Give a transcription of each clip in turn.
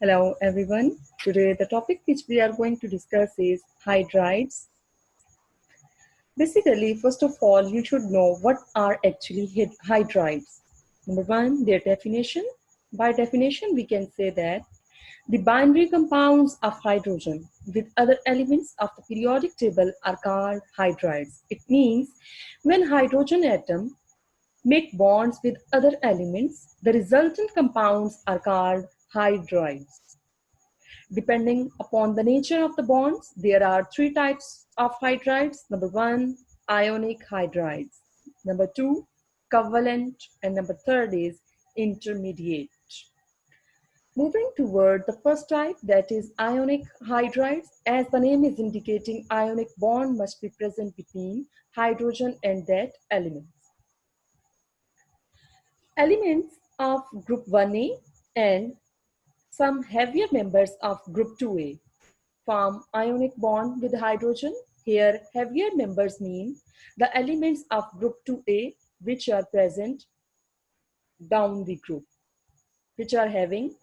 Hello everyone. Today the topic which we are going to discuss is hydrides. Basically, first of all, you should know what are actually hydrides. Number one, their definition. By definition, we can say that the binary compounds of hydrogen with other elements of the periodic table are called hydrides. It means when hydrogen atom make bonds with other elements, the resultant compounds are called hydrides. Depending upon the nature of the bonds, there are three types of hydrides. Number one, ionic hydrides. Number two, covalent. And number third is intermediate. Moving toward the first type, that is ionic hydrides. As the name is indicating, ionic bond must be present between hydrogen and that element. Elements of group 1A and some heavier members of group 2A form ionic bond with hydrogen. Here, heavier members mean the elements of group 2A which are present down the group, which are having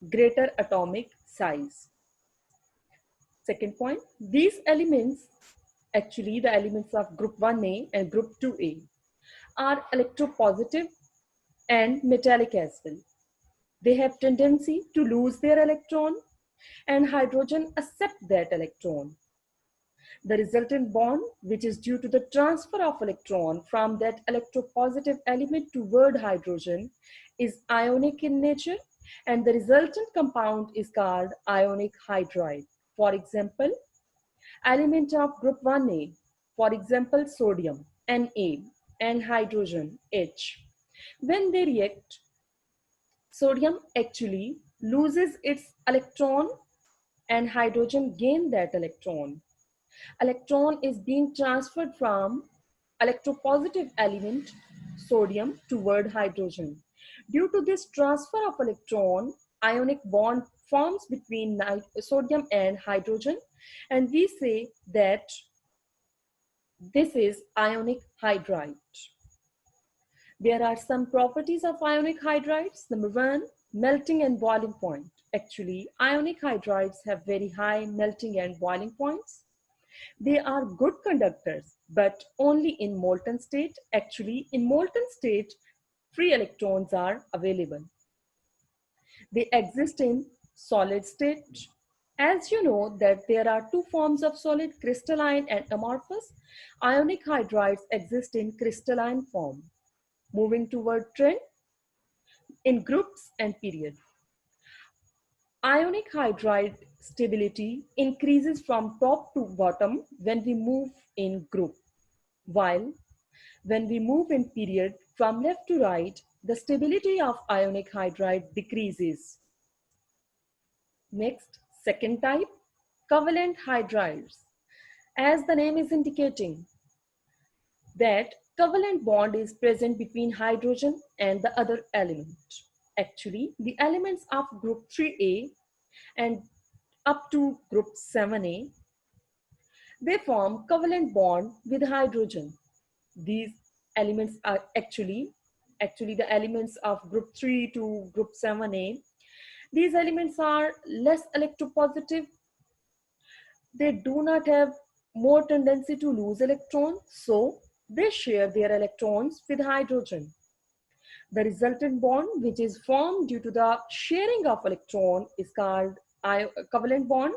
greater atomic size. Second point, these elements, actually the elements of group 1A and group 2A, are electropositive and metallic as well. They have tendency to lose their electron and hydrogen accept that electron. The resultant bond, which is due to the transfer of electron from that electropositive element toward hydrogen, is ionic in nature, and the resultant compound is called ionic hydride. For example, element of group 1A, for example, sodium, Na, and hydrogen, H. When they react, sodium actually loses its electron and hydrogen gain that electron. Electron is being transferred from electropositive element sodium toward hydrogen. Due to this transfer of electron, ionic bond forms between sodium and hydrogen, and we say that this is ionic hydride. There are some properties of ionic hydrides. Number one, melting and boiling point. Actually, ionic hydrides have very high melting and boiling points. They are good conductors, but only in molten state. Actually, in molten state, free electrons are available. They exist in solid state. As you know that there are two forms of solid, crystalline and amorphous. Ionic hydrides exist in crystalline form. Moving toward trend in groups and period. Ionic hydride stability increases from top to bottom when we move in group, while when we move in period from left to right, the stability of ionic hydride decreases. Next, second type, covalent hydrides. As the name is indicating, that covalent bond is present between hydrogen and the other element. Actually, the elements of group 3A and up to group 7A, they form covalent bond with hydrogen. These elements are actually the elements of group 3 to group 7A. These elements are less electropositive. They do not have more tendency to lose electrons, so they share their electrons with hydrogen. The resultant bond, which is formed due to the sharing of electron, is called covalent bond,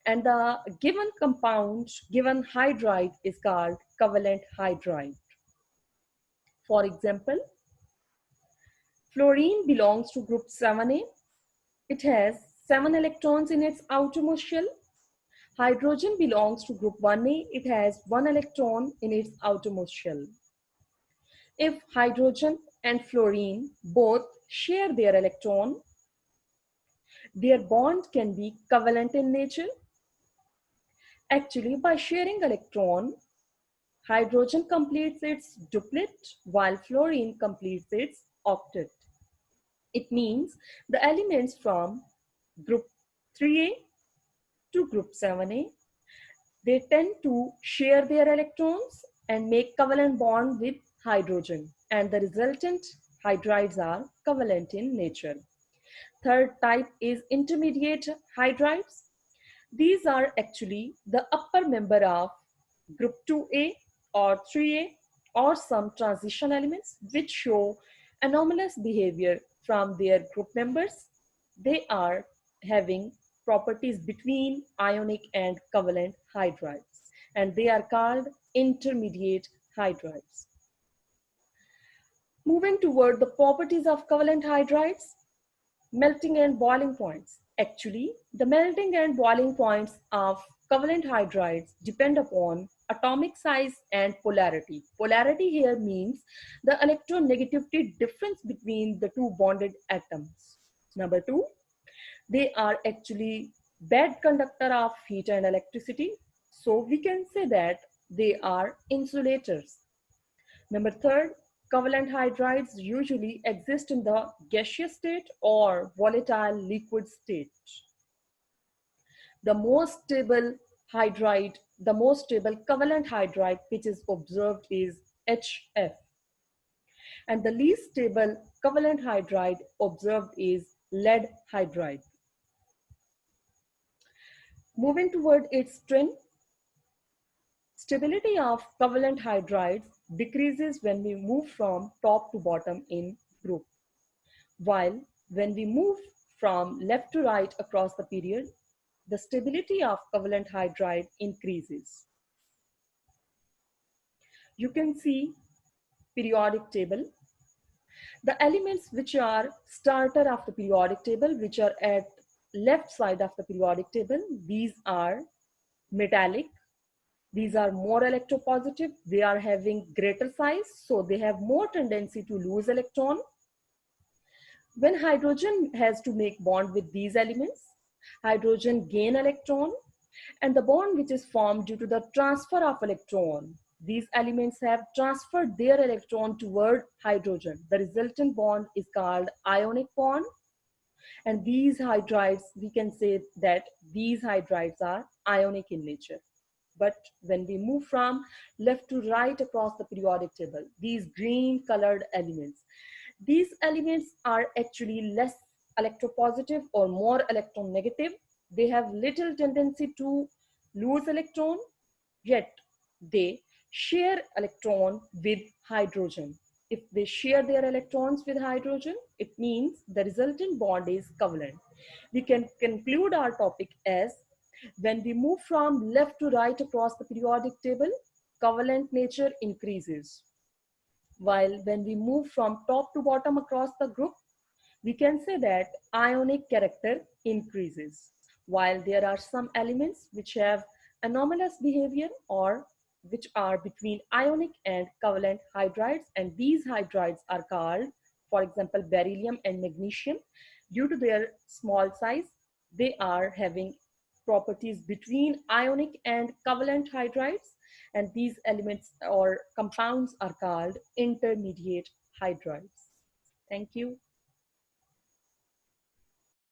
and the given compound, given hydride, is called covalent hydride. For example, fluorine belongs to group 7A. It has 7 electrons in its outermost shell. Hydrogen belongs to group 1A. It has 1 electron in its outermost shell. If hydrogen and fluorine both share their electron, their bond can be covalent in nature. Actually, by sharing electron, hydrogen completes its duplet while fluorine completes its octet. It means the elements from group 3A to group 7A, they tend to share their electrons and make covalent bond with hydrogen, and the resultant hydrides are covalent in nature. Third type is intermediate hydrides. These are actually the upper member of group 2A or 3A or some transition elements which show anomalous behavior from their group members. They are having properties between ionic and covalent hydrides, and they are called intermediate hydrides. Moving toward the properties of covalent hydrides, melting and boiling points. Actually, the melting and boiling points of covalent hydrides depend upon atomic size and polarity. Polarity here means the electronegativity difference between the two bonded atoms. Number two, they are actually bad conductor of heat and electricity. So we can say that they are insulators. Number third, covalent hydrides usually exist in the gaseous state or volatile liquid state. The most stable hydride, the most stable covalent hydride which is observed is HF. And the least stable covalent hydride observed is lead hydride. Moving toward its twin, stability of covalent hydrides decreases when we move from top to bottom in group, while when we move from left to right across the period, the stability of covalent hydride increases. You can see periodic table. The elements which are starter of the periodic table, which are at left side of the periodic table, these are metallic. These are more electropositive. They are having greater size, so they have more tendency to lose electron. When hydrogen has to make bond with these elements, hydrogen gain electron, and the bond which is formed due to the transfer of electron, these elements have transferred their electron toward hydrogen. The resultant bond is called ionic bond, and these hydrides, we can say that these hydrides are ionic in nature. But when we move from left to right across the periodic table, these green colored elements, these elements are actually less electropositive or more electronegative. They have little tendency to lose electron, yet they share electron with hydrogen. If they share their electrons with hydrogen, it means the resultant bond is covalent. We can conclude our topic as when we move from left to right across the periodic table, covalent nature increases. While when we move from top to bottom across the group, we can say that ionic character increases. While there are some elements which have anomalous behavior or which are between ionic and covalent hydrides, and these hydrides are called, for example, beryllium and magnesium. Due to their small size, they are having properties between ionic and covalent hydrides, and these elements or compounds are called intermediate hydrides. Thank you.